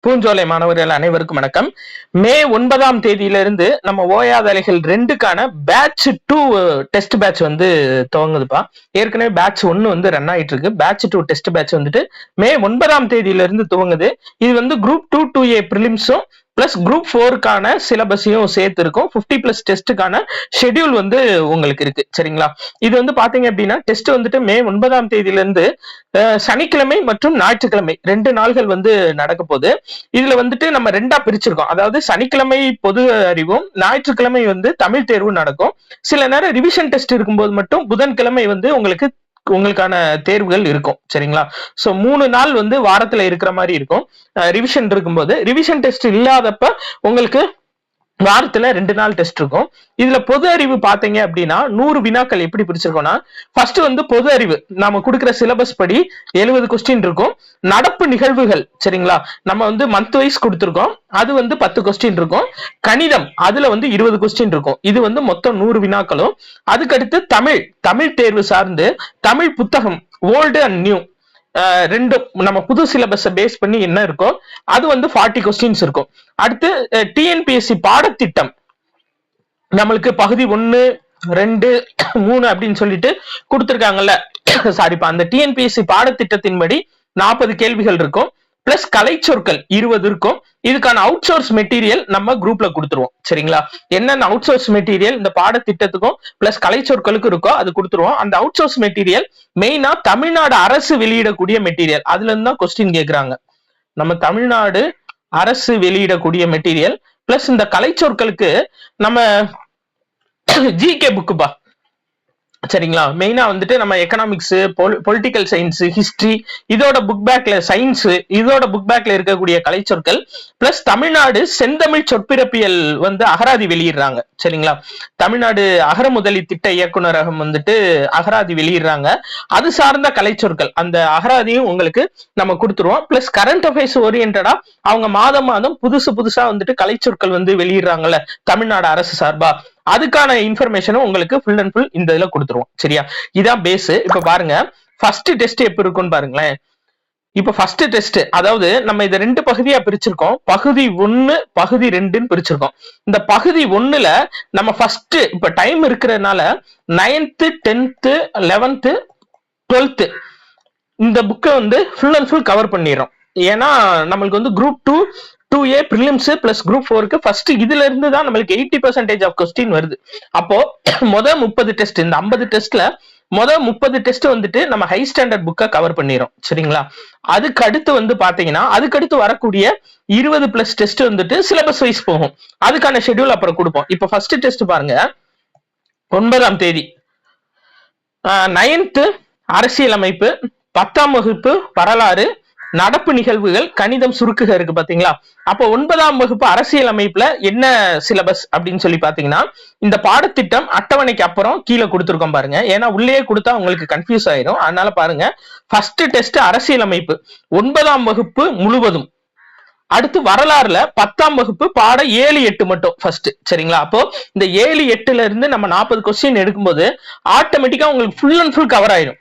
பூஞ்சோலை மாணவர்கள் அனைவருக்கும் வணக்கம். மே 9ஆம் தேதியிலிருந்து நம்ம ஓயாத அலைகள் 2க்கான பேட்ச் 2 டெஸ்ட் பேட்ச் வந்து துவங்குதுப்பா. ஏற்கனவே பேட்ச் 1 வந்து ரன் ஆயிட்டு இருக்கு. பேட்ச் 2 டெஸ்ட் பேட்ச் வந்துட்டு மே 9ஆம் தேதியிலிருந்து துவங்குது. இது வந்து குரூப் 2 2A பிரிலிம்ஸும் பிளஸ் குரூப் 4க்கான சிலபஸையும் சேர்த்து இருக்கும். 50+ டெஸ்ட்டுக்கான ஷெட்யூல் வந்து உங்களுக்கு இருக்கு. சரிங்களா? இது வந்து பாத்தீங்க அப்படின்னா டெஸ்ட் வந்துட்டு மே 9ஆம் தேதியிலிருந்து சனிக்கிழமை மற்றும் ஞாயிற்றுக்கிழமை 2 நாள்கள் வந்து நடக்க போகுது. இதுல வந்துட்டு நம்ம 2ஆ பிரிச்சிருக்கோம். அதாவது சனிக்கிழமை பொது அறிவும், ஞாயிற்றுக்கிழமை வந்து தமிழ் தேர்வும் நடக்கும். சில நேரம் ரிவிஷன் டெஸ்ட் இருக்கும்போது மட்டும் புதன்கிழமை வந்து உங்களுக்கான தேர்வுகள் இருக்கும். சரிங்களா? சோ 3 நாள் வந்து வாரத்துல இருக்கிற மாதிரி இருக்கும். ரிவிஷன் இருக்கும்போது, ரிவிஷன் டெஸ்ட் இல்லாதப்ப உங்களுக்கு வாரத்துல 2 நாள் டெஸ்ட் இருக்கும். இதுல பொது அறிவு பாத்தீங்க அப்படின்னா 100 வினாக்கள் எப்படி பிரிச்சிருக்கோம்னா, ஃபர்ஸ்ட் வந்து பொது அறிவு நாம கொடுக்கிற சிலபஸ் படி 70 கொஸ்டின் இருக்கும். நடப்பு நிகழ்வுகள் சரிங்களா, நம்ம வந்து மந்த் வைஸ் கொடுத்திருக்கோம், அது வந்து 10 கொஸ்டின் இருக்கும். கணிதம் அதுல வந்து 20 கொஸ்டின் இருக்கும். இது வந்து மொத்தம் 100 வினாக்களும். அதுக்கடுத்து தமிழ் தேர்வு சார்ந்து தமிழ் புத்தகம் ஓல்டு அண்ட் நியூ ரெண்டும் நம்ம புது சிலபஸ் பேஸ் பண்ணி என்ன இருக்கோ அது வந்து 40 கொஸ்டின்ஸ் இருக்கும். அடுத்து டிஎன்பிஎஸ்சி பாடத்திட்டம் நம்மளுக்கு பகுதி 1, 2, 3 அப்படின்னு சொல்லிட்டு கொடுத்திருக்காங்கல்ல, சாரிப்பா, அந்த டிஎன்பிஎஸ்சி பாடத்திட்டத்தின்படி 40 கேள்விகள் இருக்கும். பிளஸ் கலை சொற்கள் 20 இருக்கும். இதுக்கான அவுட் சோர்ஸ் மெட்டீரியல் நம்ம குரூப்ல கொடுத்துருவோம். சரிங்களா? என்னென்ன அவுட் சோர்ஸ் மெட்டீரியல் இந்த பாடத்திட்டத்துக்கும் பிளஸ் கலை சொற்களுக்கும் இருக்கோ அது கொடுத்துருவோம். அந்த அவுட் சோர்ஸ் மெட்டீரியல் மெயினா தமிழ்நாடு அரசு வெளியிடக்கூடிய மெட்டீரியல், அதுல இருந்து தான் கொஸ்டின் கேட்கிறாங்க. நம்ம தமிழ்நாடு அரசு வெளியிடக்கூடிய மெட்டீரியல் பிளஸ் இந்த கலை சொற்களுக்கு நம்ம ஜிகே புக்குப்பா. சரிங்களா? மெயினா வந்துட்டு நம்ம எக்கனாமிக்ஸ், பொலிட்டிக்கல் சயின்ஸ், ஹிஸ்டரி, இதோட புக் பேக்ல சயின்ஸ், இதோட புக் பேக்ல இருக்கக்கூடிய கலை சொற்கள் பிளஸ் தமிழ்நாடு செந்தமிழ் சொற்பிறப்பியல் வந்து அகராதி வெளியிடுறாங்க. சரிங்களா? தமிழ்நாடு அகரமுதலி திட்ட இயக்குநரகம் வந்துட்டு அகராதி வெளியிடுறாங்க. அது சார்ந்த கலை சொற்கள் அந்த அகராதியும் உங்களுக்கு நம்ம கொடுத்துருவோம். பிளஸ் கரண்ட் அஃபேர்ஸ் ஓரியன்டா அவங்க மாதம் புதுசா வந்துட்டு கலை சொற்கள் வந்து வெளியிடுறாங்கல்ல தமிழ்நாடு அரசு சார்பா, அதுக்கான இன்ஃபர்மேஷனும் உங்களுக்கு ஃபுல் அண்ட் ஃபுல் இந்த இதுல கொடுத்துருவோம். சரியா? இதான் பேஸ். இப்ப பாருங்க, ஃபர்ஸ்ட் டெஸ்ட் எப்படி இருக்கும்னு பாருங்களேன். இப்ப ஃபர்ஸ்ட் டெஸ்ட், அதாவது நம்ம இதை 2 பகுதியா பிரிச்சிருக்கோம். பகுதி 1 பகுதி 2ன்னு பிரிச்சிருக்கோம். இந்த பகுதி 1ல நம்ம ஃபர்ஸ்ட் இப்ப டைம் இருக்கிறதுனால 9th 10th 11th 12th இந்த புக்கை வந்து ஃபுல் அண்ட் ஃபுல் கவர் பண்ணிடுறோம். ஏன்னா நம்மளுக்கு வந்து group 2 2A prelims plus group 4க்கு ஃபர்ஸ்ட் இதுல இருந்து தான் நம்மளுக்கு 80% ஆஃப் கொஸ்டின் வருது. அப்போ முதல் 30 டெஸ்ட், இந்த 50 டெஸ்ட்ல முதல் 30 டெஸ்ட் வந்துட்டு நம்ம ஹை ஸ்டாண்டர்ட் புக்கை கவர் பண்ணிடும். சரிங்களா? அதுக்கு அடுத்து வந்து பாத்தீங்கன்னா அதுக்கடுத்து வரக்கூடிய 20+ டெஸ்ட் வந்துட்டு சிலபஸ் வைஸ் போகும். அதுக்கான ஷெட்யூல் அப்புறம் கொடுப்போம். இப்ப ஃபர்ஸ்ட் டெஸ்ட் பாருங்க, 9ஆம் தேதி 9th அரசியலமைப்பு, 10ஆம் வகுப்பு வரலாறு, நடப்பு நிகழ்வுகள், கணிதம் சுருக்குக இருக்கு பாத்தீங்களா? அப்போ 9ஆம் வகுப்பு அரசியல் அமைப்புல என்ன சிலபஸ் அப்படின்னு சொல்லி பாத்தீங்கன்னா, இந்த பாடத்திட்டம் அட்டவணைக்கு அப்புறம் கீழே கொடுத்துருக்கோம் பாருங்க. ஏன்னா உள்ளே கொடுத்தா உங்களுக்கு கன்ஃபியூஸ் ஆயிரும். அதனால பாருங்க, ஃபர்ஸ்ட் டெஸ்ட் அரசியல் அமைப்பு 9ஆம் வகுப்பு முழுவதும். அடுத்து வரலாறுல 10ஆம் வகுப்பு பாட 7, 8 மட்டும் ஃபர்ஸ்ட். சரிங்களா? அப்போ இந்த 7, 8ல இருந்து நம்ம 40 கொஸ்டின் எடுக்கும்போது ஆட்டோமேட்டிக்கா உங்களுக்கு ஃபுல் அண்ட் ஃபுல் கவர் ஆயிடும்.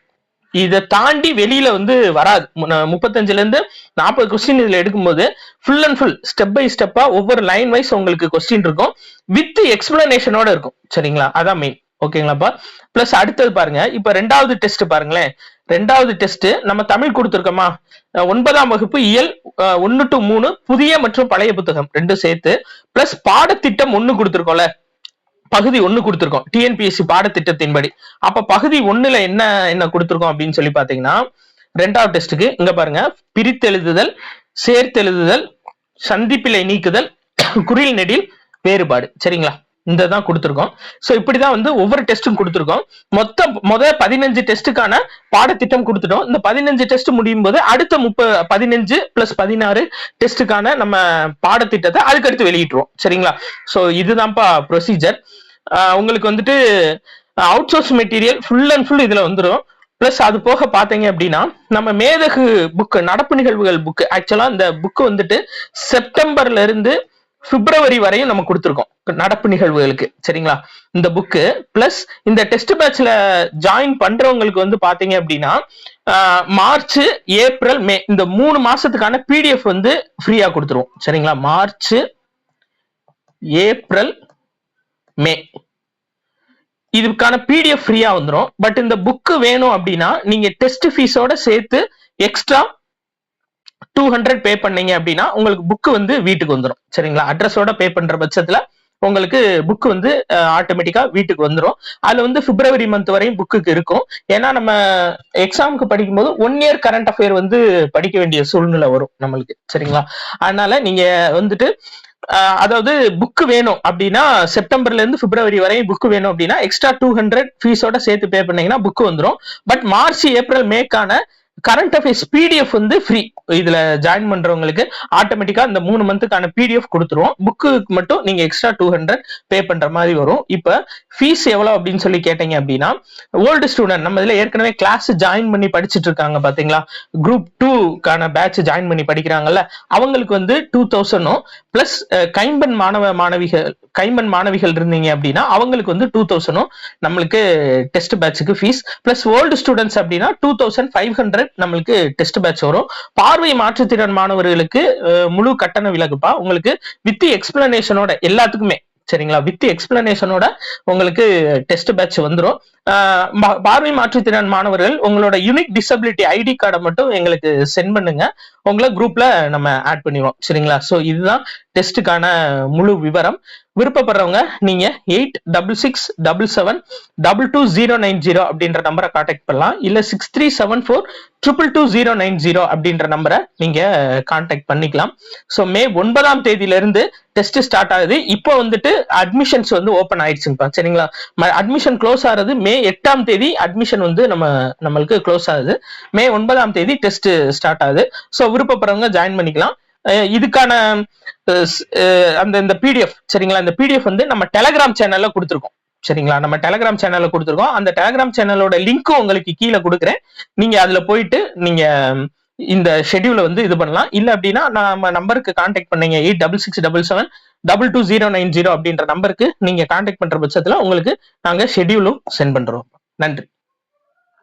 இதை தாண்டி வெளியில வந்து வராது. 35ல இருந்து 40 கொஸ்டின் இதுல எடுக்கும்போது full and full step by ஸ்டெப்பா ஒவ்வொரு லைன் வைஸ் உங்களுக்கு கொஸ்டின் இருக்கும், வித் எக்ஸ்பிளனேஷனோட இருக்கும். சரிங்களா? அதான் மெயின். ஓகேங்களாப்பா? பிளஸ் அடுத்தது பாருங்க, இப்ப 2வது டெஸ்ட் பாருங்களேன். 2வது டெஸ்ட் நம்ம தமிழ் கொடுத்துருக்கோமா, 9ஆம் வகுப்பு இயல் 1 to 3 புதிய மற்றும் பழைய புத்தகம் 2 சேர்த்து பிளஸ் பாடத்திட்டம் 1 கொடுத்துருக்கோம்ல, பகுதி 1 கொடுத்திருக்கோம் டிஎன்பிஎஸ்சி பாடத்திட்டத்தின்படி. அப்ப பகுதி 1ல என்ன கொடுத்திருக்கோம் அப்படின்னு சொல்லி பாத்தீங்கன்னா, 2வது டெஸ்ட்டுக்கு இங்க பாருங்க, பிரித்தெழுதுதல், சேர்த்தெழுதுதல், சந்திப்பிழை நீக்குதல், குறில் நெடில் வேறுபாடு. சரிங்களா? இந்த தான் கொடுத்திருக்கோம். சோ இப்படிதான் வந்து ஒவ்வொரு டெஸ்டும் கொடுத்திருக்கோம். முதல் 15 டெஸ்ட்டுக்கான பாடத்திட்டம் கொடுத்துட்டோம். இந்த 15 டெஸ்ட் முடியும் போது அடுத்த 15 + 16 டெஸ்ட்டுக்கான நம்ம பாடத்திட்டத்தை அதுக்கடுத்து வெளியிட்டுருவோம். சரிங்களா? சோ இதுதான்ப்பா ப்ரொசீஜர். உங்களுக்கு வந்துட்டு out source material full and full இதுல வந்துடும். பிளஸ் அது போக பாத்தீங்க அப்படின்னா நம்ம மேதகு புக், நடப்பு நிகழ்வுகள் புக், ஆக்சுவலா இந்த புக் வந்துட்டு செப்டம்பர்ல இருந்து பிப்ரவரி வரையும் நம்ம கொடுத்துருக்கோம் நடப்பு நிகழ்வுகளுக்கு. சரிங்களா? இந்த புக்கு பிளஸ் இந்த டெஸ்ட் பேட்ச்ல ஜாயின் பண்றவங்களுக்கு வந்து பாத்தீங்க அப்படின்னா மார்ச், ஏப்ரல், மே இந்த 3 மாசத்துக்கான பிடிஎஃப் வந்து ஃப்ரீயா கொடுத்துருவோம். சரிங்களா? மார்ச், ஏப்ரல், மே இதுக்கான பிடிஎஃப் ஃப்ரீயா வந்துடும். பட் இந்த புக் வேணும் அப்படின்னா நீங்க டெஸ்ட் ஃபீஸோட சேர்த்து எக்ஸ்ட்ரா 200 பே பண்ணீங்க அப்படின்னா உங்களுக்கு புக் வந்து வீட்டுக்கு வந்துடும். சரிங்களா? அட்ரஸோட பே பண்ற பட்சத்துல உங்களுக்கு புக் வந்து ஆட்டோமேட்டிக்கா வீட்டுக்கு வந்துடும். அதுல வந்து பிப்ரவரி மந்த் வரையும் புக்குக்கு இருக்கும். ஏன்னா நம்ம எக்ஸாமுக்கு படிக்கும்போது 1 இயர் கரண்ட் அஃபேர் வந்து படிக்க வேண்டிய சூழ்நிலை வரும் நம்மளுக்கு. சரிங்களா? அதனால நீங்க வந்துட்டு அதாவது புக் வேணும் அப்படின்னா செப்டம்பர்ல இருந்து பிப்ரவரி வரையும் புக் வேணும் அப்படின்னா எக்ஸ்ட்ரா 200 ஃபீஸோட சேர்த்து பே பண்ணீங்கன்னா புக் வந்துடும். பட் மார்ச், ஏப்ரல், மேக்கான கரண்ட் அஃபேர்ஸ் பிடிஎஃப் வந்து ஃப்ரீ. இதுல ஜாயின் பண்றவங்களுக்கு ஆட்டோமேட்டிக்கா இந்த 3 மந்த்துக்கான பிடிஎஃப் கொடுத்துருவோம். புக்கு மட்டும் நீங்க எக்ஸ்ட்ரா 200 பே பண்ற மாதிரி வரும். இப்ப ஃபீஸ் எவ்வளவு அப்படின்னு சொல்லி கேட்டீங்க அப்படின்னா, ஓல்டு ஸ்டூடெண்ட் நம்ம இதுல ஏற்கனவே கிளாஸ் ஜாயின் பண்ணி படிச்சுட்டு இருக்காங்க பாத்தீங்களா, குரூப் 2க்கான பேட்ச் ஜாயின் பண்ணி படிக்கிறாங்கல்ல, அவங்களுக்கு வந்து 2000 பிளஸ் கைம்பெண் மாணவிகள் இருந்தீங்க அப்படின்னா அவங்களுக்கு வந்து 2000 நம்மளுக்கு டெஸ்ட் பேட்சுக்கு ஃபீஸ். பிளஸ் ஓல்டு ஸ்டூடெண்ட்ஸ் அப்படின்னா 2500 நம்மளுக்கு டெஸ்ட் பேட்ச் வரும். பார்வை மாற்றுத்திறன் மாணவர்களுக்கு முழு கட்டண விலகுப்பா உங்களுக்கு வித் எக்ஸ்பிளனேஷனோட எல்லாத்துக்குமே. சரிங்களா? வித் எக்ஸ்பிளனேஷனோட உங்களுக்கு டெஸ்ட் பேட்ச் வந்துடும். பார்வை மாற்றுத்திறன் மாணவர்கள் உங்களோட யூனிக் டிசபிலிட்டி ஐடி கார்டை மட்டும் எங்களுக்கு சென்ட் பண்ணுங்க, உங்களை குரூப்ல நம்ம ஆட் பண்ணிடுவோம். சரிங்களா? சோ இதுதான் டெஸ்டுக்கான முழு விவரம். விருப்பப்படுறவங்க நீங்க 8667772090 அப்படின்ற நம்பரை கான்டாக்ட் பண்ணலாம். இல்ல 6374222090 அப்படின்ற நம்பரை நீங்க கான்டாக்ட் பண்ணிக்கலாம். சோ மே 9ஆம் தேதியில இருந்து டெஸ்ட் ஸ்டார்ட் ஆகுது. இப்போ வந்துட்டு அட்மிஷன்ஸ் வந்து ஓபன் ஆயிடுச்சுப்பா. சரிங்களா? அட்மிஷன் க்ளோஸ் ஆகுது மே 8ஆம் தேதி. அட்மிஷன் வந்து நம்மளுக்கு க்ளோஸ் ஆகுது. மே 9ஆம் தேதி டெஸ்ட் ஸ்டார்ட் ஆகுது. சோ விருப்பப்படுறவங்க ஜாயின் பண்ணிக்கலாம். இதுக்கான அந்த இந்த பிடிஎஃப், சரிங்களா, இந்த பிடிஎஃப் வந்து நம்ம டெலகிராம் சேனல்ல கொடுத்துருக்கோம். சரிங்களா? நம்ம டெலகிராம் சேனல்ல கொடுத்துருக்கோம். அந்த டெலகிராம் சேனலோட லிங்க்கும் உங்களுக்கு கீழே கொடுக்குறேன். நீங்க அதுல போயிட்டு நீங்க இந்த ஷெட்யூல வந்து இது பண்ணலாம். இல்ல அப்படின்னா நம்ம நம்பருக்கு கான்டாக்ட் பண்ணீங்க 8667772090 அப்படின்ற நம்பருக்கு நீங்க கான்டாக்ட் பண்ற பட்சத்துல உங்களுக்கு நாங்க ஷெட்யூலும் சென்ட் பண்றோம். நன்றி.